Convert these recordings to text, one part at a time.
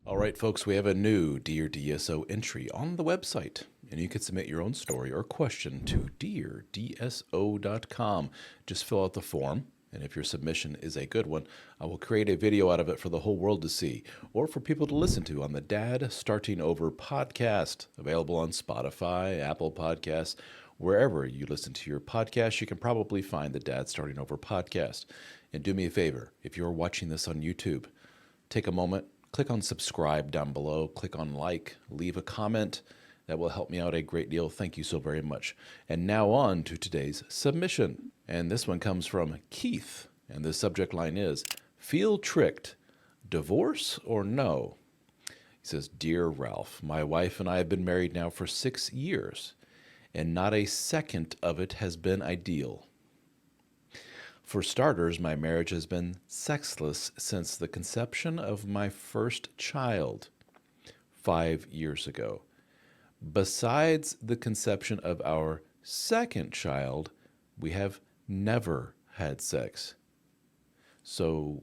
All right, folks, we have a new Dear DSO entry on the website, and you can submit your own story or question to deardso.com. Just fill out the form, and if your submission is a good one, I will create a video out of it for the whole world to see, or for people to listen to on the Dad Starting Over podcast, available on Spotify, Apple Podcasts, wherever you listen to your podcast. You can probably find the Dad Starting Over podcast. And do me a favor, if you're watching this on YouTube, take a moment, click on subscribe down below, click on like, leave a comment. That will help me out a great deal. Thank you so very much. And now on to today's submission. And this one comes from Keith. And the subject line is, feel tricked, divorce or no? He says, Dear Ralph, my wife and I have been married now for 6 years, and not a second of it has been ideal. For starters, my marriage has been sexless since the conception of my first child 5 years ago. Besides the conception of our second child, we have never had sex. So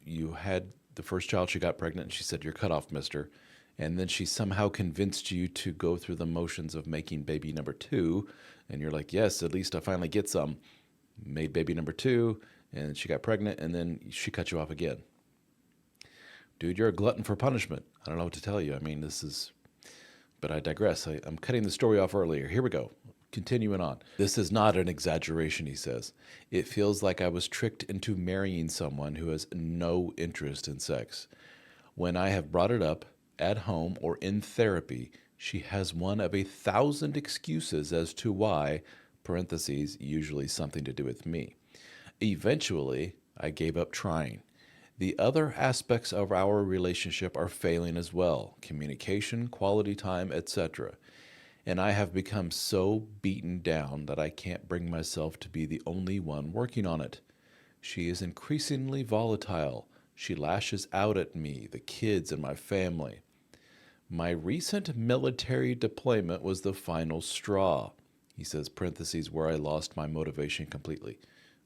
you had the first child, she got pregnant, and she said, you're cut off, mister. And then she somehow convinced you to go through the motions of making baby number 2. And you're like, yes, at least I finally get some. Made baby number 2, and she got pregnant, and then she cut you off again. Dude, you're a glutton for punishment. I don't know what to tell you. I mean, but I digress. I'm cutting the story off earlier. Here we go. Continuing on. This is not an exaggeration, he says. It feels like I was tricked into marrying someone who has no interest in sex. When I have brought it up at home or in therapy, she has one of 1,000 excuses as to why, parentheses, usually something to do with me. Eventually, I gave up trying. The other aspects of our relationship are failing as well: communication, quality time, etc. And I have become so beaten down that I can't bring myself to be the only one working on it. She is increasingly volatile. She lashes out at me, the kids, and my family. My recent military deployment was the final straw. He says, parentheses, where I lost my motivation completely.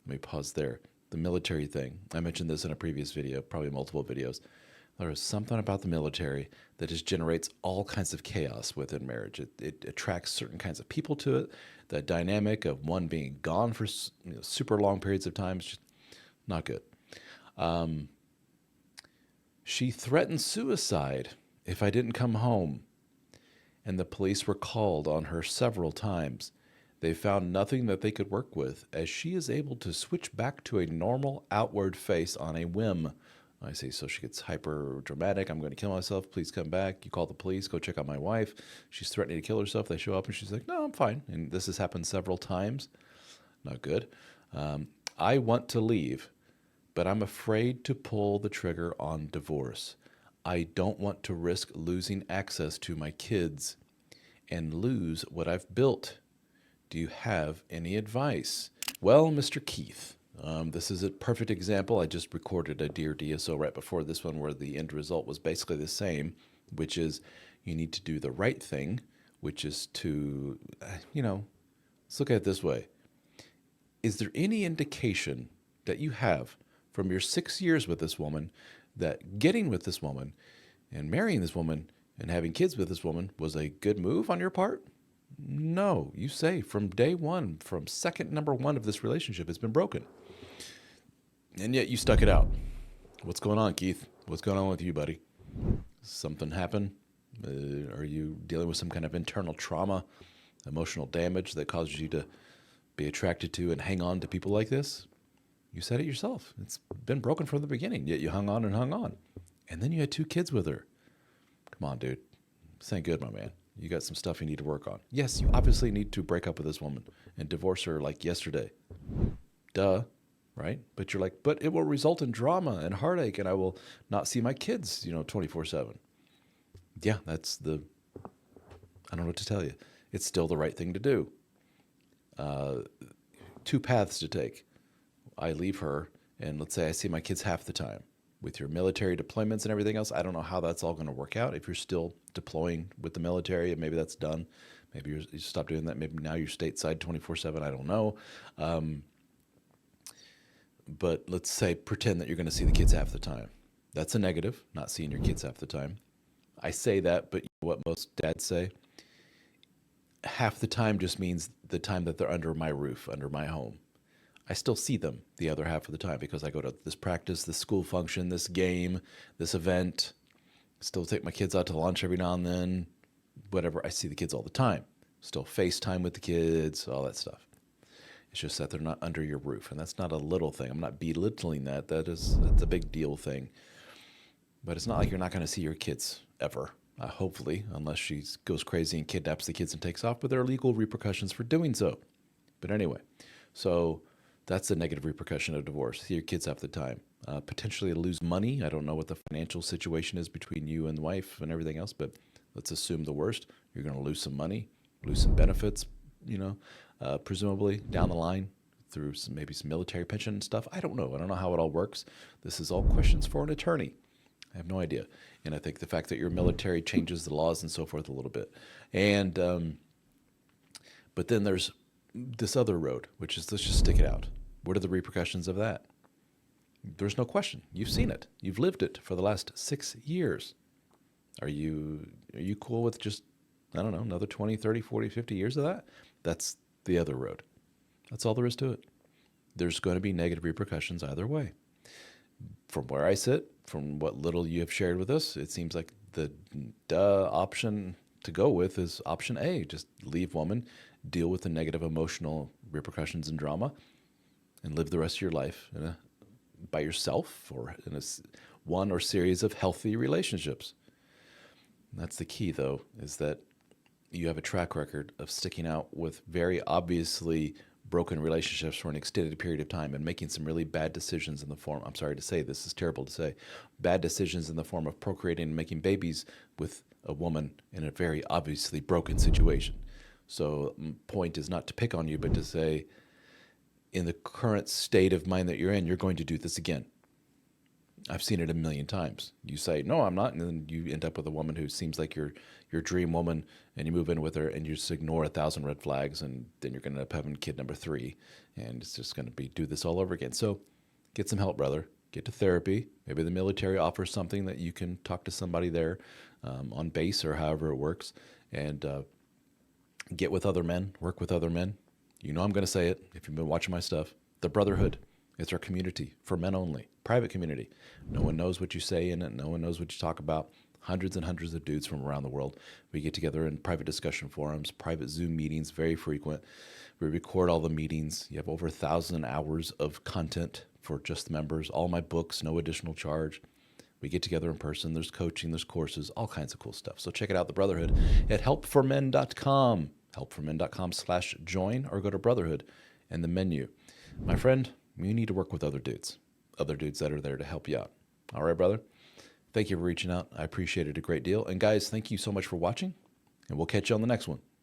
Let me pause there. The military thing. I mentioned this in a previous video, probably multiple videos. There is something about the military that just generates all kinds of chaos within marriage. It attracts certain kinds of people to it. The dynamic of one being gone for super long periods of time is just not good. She threatened suicide if I didn't come home, and the police were called on her several times. They found nothing that they could work with, as she is able to switch back to a normal outward face on a whim. I say, so she gets hyper dramatic. I'm going to kill myself. Please come back. You call the police. Go check on my wife. She's threatening to kill herself. They show up and she's like, no, I'm fine. And this has happened several times. Not good. I want to leave, but I'm afraid to pull the trigger on divorce. I don't want to risk losing access to my kids and lose what I've built. Do you have any advice? Well, Mr. Keith, this is a perfect example. I just recorded a Dear DSO right before this one where the end result was basically the same, which is you need to do the right thing, which is to, let's look at it this way. Is there any indication that you have from your 6 years with this woman that getting with this woman and marrying this woman and having kids with this woman was a good move on your part? No, you say from day one, from second number 1 of this relationship, it's been broken. And yet you stuck it out. What's going on, Keith? What's going on with you, buddy? Something happened? Are you dealing with some kind of internal trauma, emotional damage that causes you to be attracted to and hang on to people like this? You said it yourself. It's been broken from the beginning, yet you hung on and hung on. And then you had 2 kids with her. Come on, dude. This ain't good, my man. You got some stuff you need to work on. Yes, you obviously need to break up with this woman and divorce her like yesterday. Duh, right? But you're like, but it will result in drama and heartache, and I will not see my kids, 24/7. Yeah, I don't know what to tell you. It's still the right thing to do. 2 paths to take. I leave her, and let's say I see my kids half the time. With your military deployments and everything else, I don't know how that's all going to work out. If you're still deploying with the military, and maybe that's done. Maybe you stop doing that. Maybe now you're stateside 24/7. I don't know. But let's say, pretend that you're going to see the kids half the time. That's a negative, not seeing your kids half the time. I say that, but you know what most dads say? Half the time just means the time that they're under my roof, under my home. I still see them the other half of the time because I go to this practice, this school function, this game, this event. Still take my kids out to lunch every now and then. Whatever. I see the kids all the time. Still FaceTime with the kids, all that stuff. It's just that they're not under your roof. And that's not a little thing. I'm not belittling that. That's a big deal thing. But it's not like you're not going to see your kids ever. Hopefully, unless she goes crazy and kidnaps the kids and takes off. But there are legal repercussions for doing so. But anyway, so that's the negative repercussion of divorce. See your kids half the time. Potentially lose money. I don't know what the financial situation is between you and the wife and everything else, but let's assume the worst. You're going to lose some money, lose some benefits, presumably down the line through maybe some military pension and stuff. I don't know. I don't know how it all works. This is all questions for an attorney. I have no idea. And I think the fact that you're military changes the laws and so forth a little bit. And but then there's this other road, which is let's just stick it out. What are the repercussions of that? There's no question. You've seen it. You've lived it for the last 6 years. Are you cool with just, I don't know, another 20, 30, 40, 50 years of that? That's the other road. That's all there is to it. There's going to be negative repercussions either way. From where I sit, from what little you have shared with us, it seems like the option to go with is option A. Just leave woman, deal with the negative emotional repercussions and drama, and live the rest of your life by yourself or in one or series of healthy relationships. And that's the key, though, is that you have a track record of sticking out with very obviously broken relationships for an extended period of time and making some really bad decisions in the form, I'm sorry to say, this is terrible to say, bad decisions in the form of procreating and making babies with a woman in a very obviously broken situation. So point is not to pick on you, but to say, in the current state of mind that you're in, you're going to do this again. I've seen it a million times. You say, no, I'm not. And then you end up with a woman who seems like your dream woman, and you move in with her and you just ignore 1,000 red flags, and then you're going to end up having kid number 3. And it's just going to be do this all over again. So get some help, brother. Get to therapy. Maybe the military offers something that you can talk to somebody there on base or however it works, and get with other men, work with other men. You know I'm going to say it if you've been watching my stuff. The Brotherhood. It's our community for men only. Private community. No one knows what you say in it. No one knows what you talk about. Hundreds and hundreds of dudes from around the world. We get together in private discussion forums, private Zoom meetings, very frequent. We record all the meetings. You have over 1,000 hours of content for just members. All my books, no additional charge. We get together in person. There's coaching, there's courses, all kinds of cool stuff. So check it out, the Brotherhood, at helpformen.com. helpformen.com/join, or go to Brotherhood and the menu. My friend, you need to work with other dudes that are there to help you out. All right, brother? Thank you for reaching out. I appreciate it a great deal. And guys, thank you so much for watching, and we'll catch you on the next one.